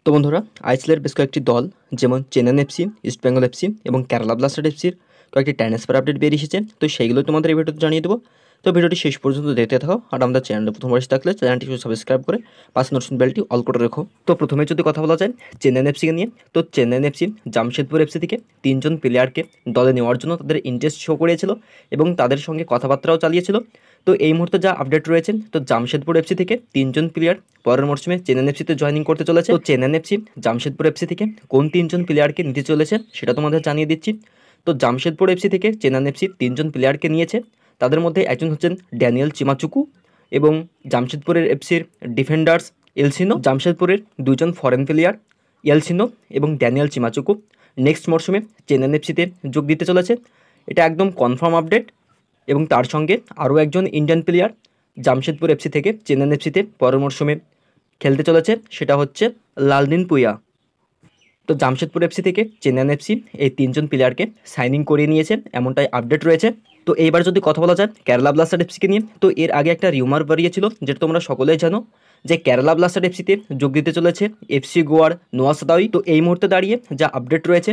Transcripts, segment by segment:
তো বন্ধুরা, আইএসএলের বেশ কয়েকটি দল যেমন Chennai FC, east Bengal FC এবং কেরালা ব্লাস্টার্স এফসির কয়েকটি ট্রান্সফার আপডেট বেরিয়ে এসেছে। তো সেইগুলো তোমাদের এই ভিডিওতে জানিয়ে দেবো। তো ভিডিওটি শেষ পর্যন্ত দেখতে থাকো। আর আমাদের চ্যানেলে প্রথমবার এসে থাকলে চ্যানেলটি সাবস্ক্রাইব করে পাশে নোটিফিকেশন বেলটি অল করে রেখো। তো প্রথমে যদি কথা বলা যায় চেন্নাই এফসিকে নিয়ে, তো চেন্নাই এফসি জামশেদপুর এফসি থেকে 3জন প্লেয়ারকে দলে নেওয়ার জন্য তাদের ইন্টারেস্ট শো করেছিল এবং তাদের সঙ্গে কথাবার্তাও চালিয়েছিল। তো এই মুহূর্তে যা আপডেট রয়েছে, তো জামশেদপুর এফসি থেকে 3জন প্লেয়ার পরের মরশুমে চেন্নাই এফসিতে জয়েনিং করতে চলেছে। তো চেন্নাই এফসি জামশেদপুর এফসি থেকে কোন 3জন প্লেয়ারকে নিতে চলেছে সেটা তোমাদের জানিয়ে দিচ্ছি। তো জামশেদপুর এফসি থেকে চেন্নাই এফসি 3জন প্লেয়ারকে নিয়েছে। তাদের মধ্যে একজন হচ্ছেন ড্যানিয়েল চিমাচুকু এবং জামশেদপুরের এফসির ডিফেন্ডার্স এলসিনো। জামশেদপুরের 2জন ফরেন প্লেয়ার এলসিনো এবং ড্যানিয়েল চিমাচুকু নেক্সট মরশুমে চেন্নাই এফসিতে যোগ দিতে চলেছে। এটা একদম কনফার্ম আপডেট। এবং তার সঙ্গে আরও একজন ইন্ডিয়ান প্লেয়ার জামশেদপুর এফসি থেকে চেন্নাই এফসিতে পরের মরশুমে খেলতে চলেছে, সেটা হচ্ছে লালদিন পুয়া। তো জামশেদপুর এফসি থেকে চেন্নাই এফসি এই 3জন প্লেয়ারকে সাইনিং করিয়ে নিয়েছে, এমনটাই আপডেট রয়েছে। তো এইবার যদি কথা বলা যায় কেরালা ব্লাস্টার এফসিকে নিয়ে, তো এর আগে একটা রিউমার বেরিয়েছিল যেটা তোমরা সকলেই জানো যে কেরালা ব্লাস্টার এফসিতে যোগ দিতে চলেছে এফসি গোয়ার নোয়া সাদাওয়ি। তো এই মুহূর্তে দাঁড়িয়ে যা আপডেট রয়েছে,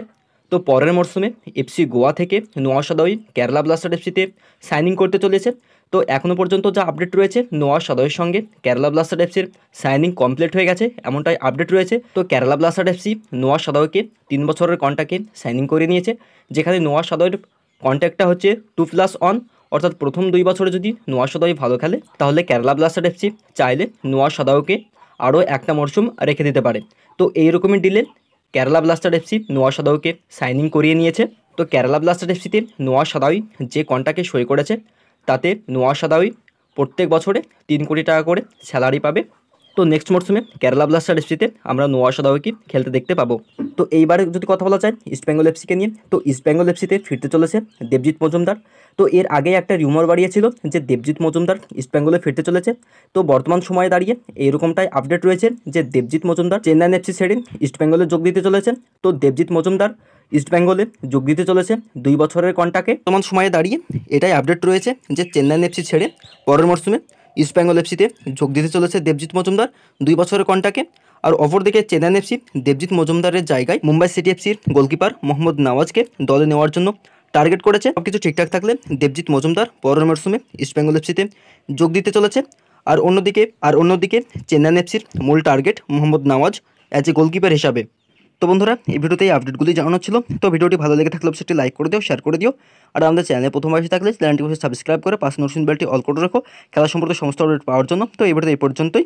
তো পরের মরশুমে এফসি গোয়া থেকে নোয়া সাদাওয়ি কেরালা ব্লাস্টার এফসিতে সাইনিং করতে চলেছে। তো এখনও পর্যন্ত যা আপডেট রয়েছে, নোয়া সাদাওয়ির সঙ্গে কেরালা ব্লাস্টার এফসির সাইনিং কমপ্লিট হয়ে গেছে, এমনটাই আপডেট রয়েছে। তো কেরালা ব্লাস্টার এফসি নোয়া সাদাওয়িকে 3 বছরের কন্ট্রাক্টে সাইনিং করে নিয়েছে, যেখানে নোয়া সাদাওয়ির কন্ট্রাক্টটা হচ্ছে 2+1, অর্থাৎ প্রথম 2 বছরে যদি নোয়া সাদাওয়ি ভালো খেলে তাহলে কেরালা ব্লাস্টার এফসি চাইলে নোয়া সাদাওয়িকে আরও একটা মরশুম রেখে দিতে পারে। তো এইরকমই ডিলে কেরালা ব্লাস্টার এফসি নোয়া সাদাওয়িকে সাইনিং করিয়ে নিয়েছে। তো কেরালা ব্লাস্টার এফসিতে নোয়া সাদাওয়ি যে কন্ট্রাক্টে সই করেছে তাতে নোয়া সাদাওয়ি প্রত্যেক বছরে 3 কোটি টাকা করে স্যালারি পাবে। তো নেক্সট মরশুমে কেরালা ব্লাস্টার এফসিতে আমরা নোয়া সাদাওয়িকে খেলতে দেখতে পাবো। তো এইবারে যদি কথা বলা যায় ইস্ট বেঙ্গল এফসিকে নিয়ে, তো ইস্ট বেঙ্গল এফসিতে ফিরতে চলেছে দেবজিৎ মজুমদার। তো এর আগে একটা রিউমার বাড়িয়েছিল যে দেবজিৎ মজুমদার ইস্ট বেঙ্গলে ফিরতে চলেছে। তো বর্তমান সময়ে দাঁড়িয়ে এইরকমটাই আপডেট রয়েছে যে দেবজিৎ মজুমদার চেন্নাই এফসি ছেড়ে ইস্ট বেঙ্গলে যোগ দিতে চলেছেন। তো দেবজিৎ মজুমদার ইস্ট বেঙ্গলে যোগ দিতে চলেছে 2 বছরের কন্ট্রাক্টে। বর্তমান সময়ে দাঁড়িয়ে এটাই আপডেট রয়েছে যে চেন্নাই এফসি ছেড়ে পরের মরশুমে ইস্ট বেঙ্গল এফসিতে যোগ দিতে চলেছে দেবজিৎ মজুমদার 2 বছরের কন্ট্রাক্টে। আর অপরদিকে চেন্নাই এফসি দেবজিৎ মজুমদারের জায়গায় মুম্বাই সিটি এফসির গোলকিপার মোহাম্মদ নওয়াজকে দলে নেওয়ার জন্য টার্গেট করেছে। সব কিছু ঠিকঠাক থাকলে দেবজিৎ মজুমদার পরের মরশুমে ইস্ট বেঙ্গল এফসিতে যোগ দিতে চলেছে। আর অন্যদিকে চেন্নাই এফসির মূল target Mohammad Nawaz as a goalkeeper হিসাবে। তো বন্ধুরা, এই ভিডিওতে এই আপডেটগুলি জানানো ছিল। তো ভিডিওটি ভালো লেগে থাকলে অবশ্যই লাইক করে দিও, শেয়ার করে দিও। আর আমাদের চ্যানেলে প্রথমবার এসে থাকলে চ্যানেলটি সাবস্ক্রাইব করে পাশে নোটিফিকেশন বেলটি অল করে রাখো খেলা সম্পর্কে সমস্ত আপডেট পাওয়ার জন্য। তো এই ভিডিওতে এই পর্যন্তই।